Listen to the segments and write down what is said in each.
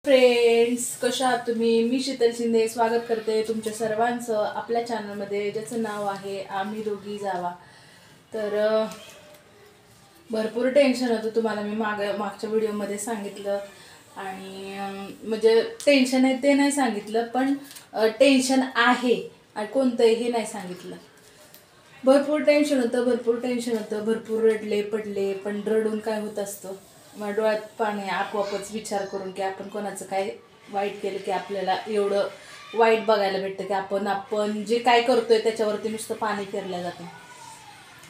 Friends, कशा आहात तुम्ही? मी शीतल शिंदे स्वागत करते तुमच्या सर्वांचं आपल्या चॅनलमध्ये, ज्याचं नाव आहे आम्ही दोघी जावा. तर भरपूर टेन्शन होतं, तुम्हाला मी मागच्या व्हिडिओमध्ये सांगितलं. आणि म्हणजे टेन्शन आहे ते नाही सांगितलं, पण टेन्शन आहे आणि कोणतं हे नाही सांगितलं. भरपूर टेन्शन होतं, भरपूर रडले पडले. पण रडून काय होत असतं, माझ्या डोळ्यात पाणी आपोआपच विचार करून की आपण कोणाचं काय वाईट केलं की आपल्याला एवढं वाईट बघायला भेटतं की आपण जे काय करतोय त्याच्यावरती नुसतं पाणी फिरलं जातं.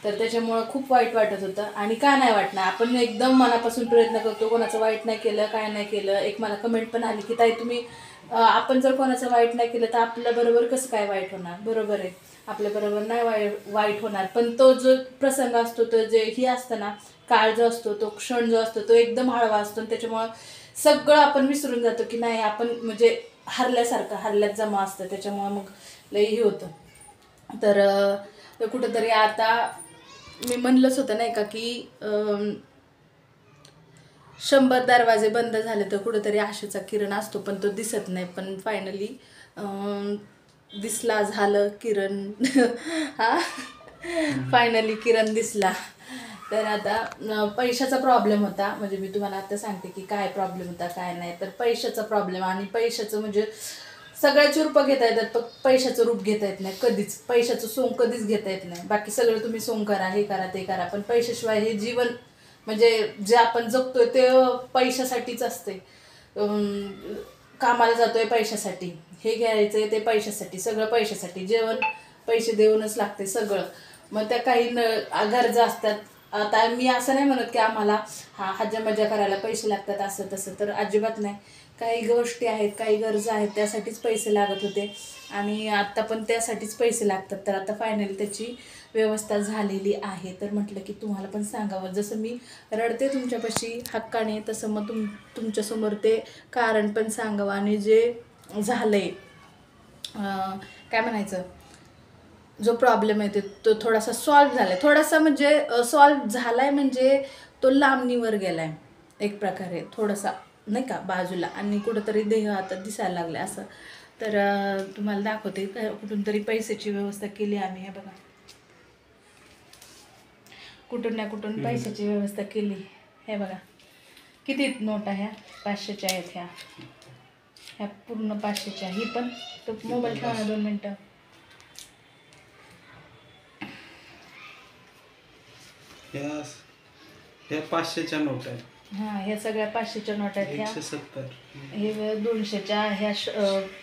तर त्याच्यामुळं खूप वाईट वाटत होतं. आणि का नाही वाटणार, आपण एकदम मनापासून प्रयत्न करतो, कोणाचं वाईट नाही केलं, काय नाही केलं. एक मला कमेंट पण आली की ताई तुम्ही आपण जर कोणाचं वाईट नाही केलं तर आपल्याबरोबर कसं काय वाईट होणार. बरोबर आहे, आपल्याबरोबर नाही वाईट होणार, पण तो जो प्रसंग असतो, तो जे ही असतं ना, काळ जो असतो, तो क्षण जो असतो, तो एकदम हळवा असतो. त्याच्यामुळं सगळं आपण विसरून जातो की नाही, आपण म्हणजे हरल्यात जमा असतं. त्याच्यामुळं मग लई होतं. तर कुठंतरी आता मी म्हणलंच होतं नाही का की 100 दरवाजे बंद झाले तर कुठंतरी आशेचा किरण असतो, पण तो दिसत नाही. पण फायनली दिसला, झालं किरण. हा, फायनली किरण दिसला. तर आता पैशाचा प्रॉब्लेम होता. म्हणजे मी तुम्हाला आता सांगते की काय प्रॉब्लेम होता काय नाही. तर पैशाचा प्रॉब्लेम, आणि पैशाचं म्हणजे सगळ्याची रूपं घेता येतात, पण पैशाचं रूप घेता येत नाही कधीच. पैशाचं सोंग कधीच घेता येत नाही. बाकी सगळं तुम्ही सोंग करा, हे करा ते करा, पण पैशाशिवाय हे जीवन म्हणजे जे आपण जगतोय ते पैशासाठीच असते. कामाला जातोय पैशासाठी, हे घ्यायचंय ते पैशासाठी, सगळं पैशासाठी. जेवण पैसे देऊनच लागते सगळं. मग त्या काही गरजा असतात. आता मी असं नाही म्हणत की आम्हाला हज्जा मजा करायला पैसे लागतात असं तसं, तर अजिबात नाही. काही गोष्टी आहेत, काही गरजा आहेत, त्यासाठीच पैसे लागत होते आणि आत्ता पण त्यासाठीच पैसे लागतात. तर आता फायनली त्याची व्यवस्था झालेली आहे. तर म्हटलं की तुम्हाला पण सांगावं. जसं मी रडते तुमच्यापाशी हक्काने, तसं मग तुमच्यासमोर ते कारण पण सांगावं. आणि जे झालं आहे, काय म्हणायचं, जो प्रॉब्लेम आहे तो थोडासा सॉल्व्ह झाला आहे. थोडासा म्हणजे सॉल्व्ह झाला आहे, म्हणजे तो लांबणीवर गेला आहे एक प्रकारे, थोडासा नाही का बाजूला. आणि कुठंतरी देह आता दिसायला लागला असं. तर तुम्हाला दाखवते. कुठून तरी पैशाची व्यवस्था केली आम्ही. हे बघा, कुठून ना कुठून पैशाची व्यवस्था केली. हे बघा किती नोटा, ह्या 500च्या आहेत. ह्या पूर्ण 500च्या. ही पण तो मोबाईल ठेवा ना 2 मिनटं. ह्या 500च्या नोट आहेत. हां, ह्या सगळ्या 500च्या नोट आहेत. ह्या 170, हे 200च्या, ह्या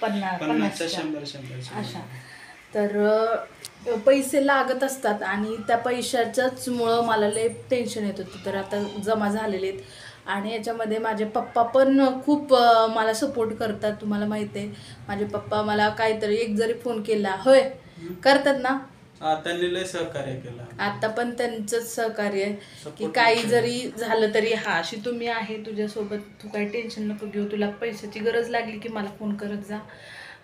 50च्या, 100 अशा. तर पैसे लागत असतात आणि त्या पैशाच्याचमुळं मला लय टेन्शन येत होतं. तर आता जमा झालेले आहेत. आणि याच्यामध्ये माझे पप्पा पण खूप मला सपोर्ट करतात. तुम्हाला माहिती आहे, माझे पप्पा मला काहीतरी एक जरी फोन केला, होय करतात ना, त्यांनी लय सहकार्य केलं. आता पण त्यांचंच सहकार्य आहे की काही जरी झालं तरी अशी तुम्ही आहे तुझ्यासोबत, तू काही टेन्शन नको घेऊ, तुला पैशाची गरज लागली की मला फोन करत जा.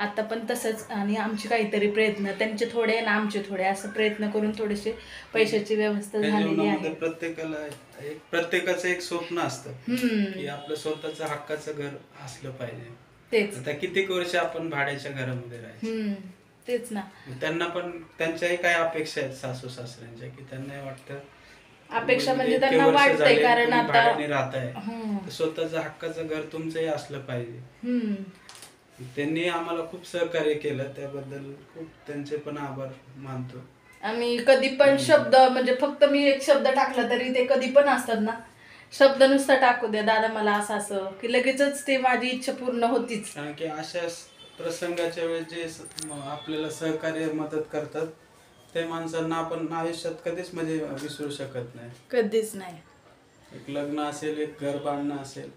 आता पण तसंच. आणि आमचे काहीतरी प्रयत्न, त्यांचे थोडे आणि आमचे थोडे, असं प्रयत्न करून थोडेसे पैशाची व्यवस्था झालेली आहे. प्रत्येकाचं एक स्वप्न असतं की आपलं स्वतःचं हक्काचं घर असलं पाहिजे. तेच, आता कित्येक वर्ष आपण भाड्याच्या घरामध्ये राहायचं. तेच ना. त्यांना पण त्यांच्याही काही अपेक्षा आहेत सासू सासऱ्यांच्या, की त्यांना वाटतं अपेक्षा म्हणजे त्यांना वाटतंय, कारण आता भाड्याने राहताय, स्वतःचं हक्काचं घर तुमचंही असलं पाहिजे. त्यांनी आम्हाला खूप सहकार्य केलं, त्याबद्दल खूप त्यांचे पण आभार मानतो आम्ही. कधी पण शब्द म्हणजे फक्त मी एक शब्द टाकला तरी ते कधी पण असतात ना, शब्द नुसता टाकू द्या दादा मला असं असं, की लगेचच ते माझी इच्छा पूर्ण होतीच. कारण की अशा प्रसंगाच्या वेळेस जे आपल्याला सहकार्य मदत करतात, ते माणसांना आपण आयुष्यात कधीच म्हणजे विसरू शकत नाही. कधीच नाही. एक लग्न असेल, एक घर बांधणं असेल,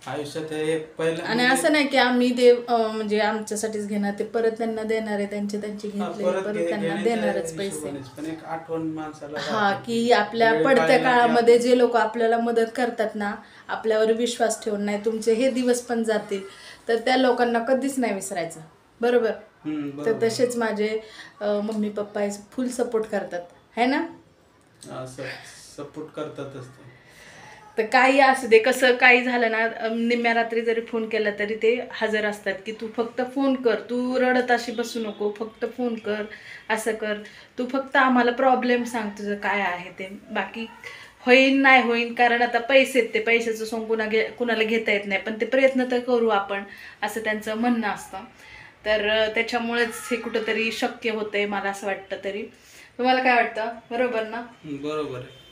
आयुष्यात हे पहिलं. आणि असं नाही की आम्ही ते म्हणजे आमच्यासाठीच घेणार, ते परत त्यांना देणार आहे, त्यांचे घेतले परत त्यांना देणारच पैसे. पण एक आठवण माणसाला, हा, की आपल्या पडत्या काळामध्ये जे लोक आपल्याला मदत करतात ना, आपल्यावर विश्वास ठेवून, नाही तुमचे हे दिवस पण जातील, तर त्या लोकांना कधीच नाही विसरायचं. बरोबर. तर तसेच माझे मम्मी पप्पा फुल सपोर्ट करतात, है ना. सपोर्ट करतातच ते. तर काही असू दे, कसं काही झालं ना, निम्म्या रात्री जरी फोन केला तरी ते हजर असतात, की तू फक्त फोन कर, तू रडत अशी बसू नको, फक्त फोन कर, असं कर, तू फक्त आम्हाला प्रॉब्लेम सांग तुझं काय आहे ते, बाकी होईन नाही होईन, कारण आता पैसे आहेत, ते पैशाचं सोंग कुणाला घेता येत नाही, पण ते प्रयत्न तर करू आपण, असं त्यांचं म्हणणं असतं. तर त्याच्यामुळेच हे कुठंतरी शक्य होतंय मला असं वाटतं. तरी तुम्हाला काय वाटतं? बरोबर ना? बरोबर आहे.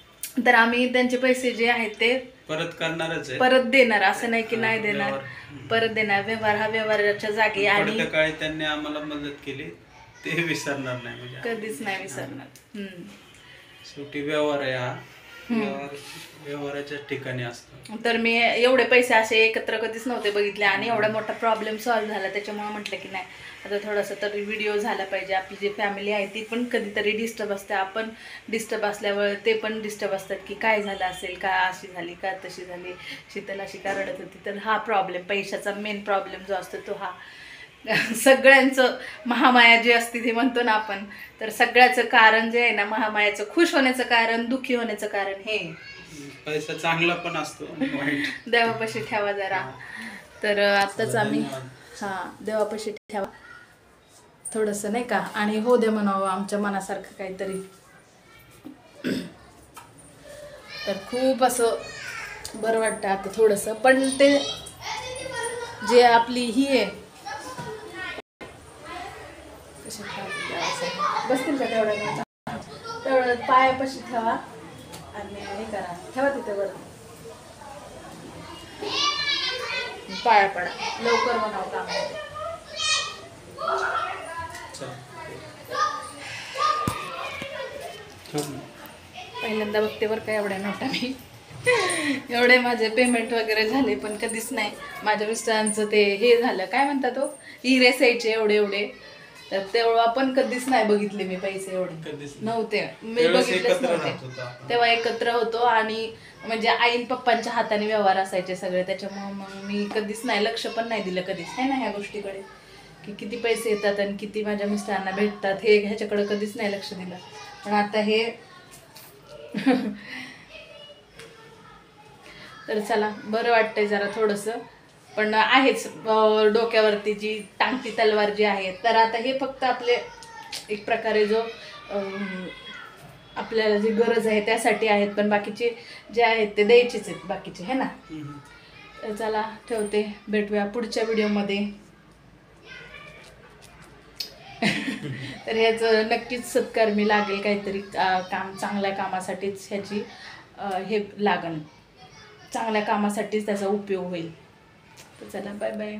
तर आम्ही त्यांचे पैसे जे आहेत ते परत करणारच आहे, परत देणार, असं नाही की नाही देणार, परत देणार. व्यवहार हा व्यवहाराच्या जागी, आणि पडत्या काळी त्यांनी आम्हाला मदत केली ते विसरणार नाही, म्हणजे कधीच नाही विसरणार. शेवटी व्यवहार आहे हा, व्यवहाराच्या ठिकाणी असतो. तर मी एवढे पैसे असे एकत्र कधीच नव्हते बघितले, आणि एवढा मोठा प्रॉब्लेम सॉल्व्ह झाला, त्याच्यामुळे म्हटलं की नाही आता थोडासा तरी व्हिडिओ झाला पाहिजे. आपली जी फॅमिली आहे ती पण कधीतरी डिस्टर्ब असते, आपण डिस्टर्ब असल्यावर ते पण डिस्टर्ब असतात, की काय झालं असेल, का अशी झाली, का तशी झाली, शीतल अशी का रडत होती. तर हा प्रॉब्लेम, पैशाचा मेन प्रॉब्लेम जो असतो तो हा सगळ्यांचं महामाया जी असते ती म्हणतो ना आपण, तर सगळ्याचं कारण जे आहे ना, महामायाचं खुश होण्याचं कारण, दुःखी होण्याचं कारण हे पैसा चांगला पण असतो, वाईट देवापाशी ठेवा जरा. तर आत्ताच आम्ही देवापाशी ठेवा थोडंसं, नाही का, आणि हो दे म्हणावं आमच्या मनासारखं काहीतरी. तर खूप असं बरं वाटतं आता थोडंसं, पण ते जे आपली ही आहे, बसतील का तेवढं पायापाशी ठेवा, आणि हे करा, ठेवा तिथे बरं, पाया पडा, लवकर म्हणावं काम. पहिल्यांदा बघते बरं का एवढ्या नोटा मी. एवढे माझे पेमेंट वगैरे झाले, पण कधीच नाही माझ्या मिस्टरांचं ते हे झालं, काय म्हणतात तो, इरेस यायचे एवढे एवढे, तर तेव्हा पण कधीच नाही बघितले मी पैसे एवढे नव्हते, मी बघितलेच नव्हते. तेव्हा एकत्र होतो, आणि म्हणजे आईन पप्पांच्या हाताने व्यवहार असायचे सगळे, त्याच्यामुळे मग मी कधीच नाही, लक्ष पण नाही दिलं कधीच, आहे ना ह्या गोष्टीकडे, की किती पैसे येतात आणि किती माझ्या मिस्टरांना भेटतात, हे ह्याच्याकडे कधीच नाही लक्ष दिलं. पण आता हे तर चला बरं वाटतंय जरा थोडंसं, पण आहेच डोक्यावरती जी टांगती तलवार जी आहे. तर आता हे फक्त आपले एक प्रकारे जो आपल्याला जी गरज आहे त्यासाठी आहेत, पण बाकीचे जे आहेत ते द्यायचेच आहेत बाकीचे, है ना. तर चला ठेवते, भेटूया पुढच्या व्हिडिओमध्ये. तर ह्याचं नक्कीच सत्कर्मी लागेल, काहीतरी काम, चांगल्या कामासाठीच ह्याची हे लागण, चांगल्या कामासाठीच त्याचा उपयोग होईल. तर चला बाय बाय.